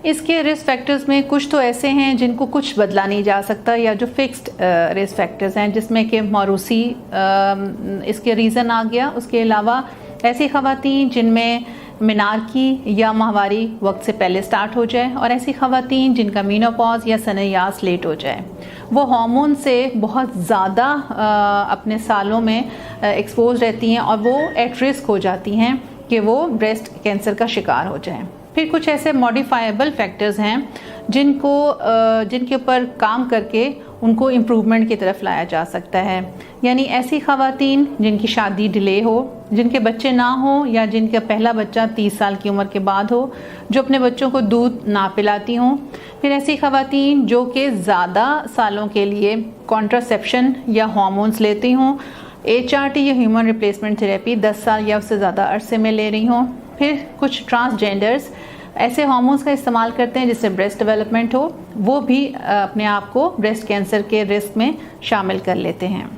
इसके risk factors में कुछ तो ऐसे हैं जिनको कुछ बदला नहीं जा सकता, या जो फिक्स्ड रिस्क फैक्टर्स हैं, जिसमें कि मौरूसी इसके रीज़न आ गया। उसके अलावा ऐसी ख़वातीन जिनमें मिनारकी या माहवारी वक्त से पहले स्टार्ट हो जाए, और ऐसी ख़वातीन जिनका मीनोपॉज या सनयास लेट हो जाए, वो हार्मोन से बहुत ज़्यादा अपने सालों में एक्सपोज रहती हैं और वो एट रिस्क हो जाती हैं कि वो ब्रेस्ट कैंसर का शिकार हो जाएं। फिर कुछ ऐसे मॉडिफाइबल फैक्टर्स हैं जिनके ऊपर काम करके उनको इम्प्रूवमेंट की तरफ लाया जा सकता है। यानी ऐसी ख़वातीन जिनकी शादी डिले हो, जिनके बच्चे ना हो, या जिनका पहला बच्चा 30 साल की उम्र के बाद हो, जो अपने बच्चों को दूध ना पिलाती हों। फिर ऐसी ख़वातीन जो कि ज़्यादा सालों के लिए कॉन्ट्रासेप्शन या हार्मोन्स लेती हों, HRT या ह्यूमन रिप्लेसमेंट थेरेपी 10 साल या उससे ज़्यादा अरसे में ले रही हों। फिर कुछ ट्रांसजेंडर्स ऐसे हार्मोन्स का इस्तेमाल करते हैं जिससे ब्रेस्ट डेवलपमेंट हो, वो भी अपने आप को ब्रेस्ट कैंसर के रिस्क में शामिल कर लेते हैं।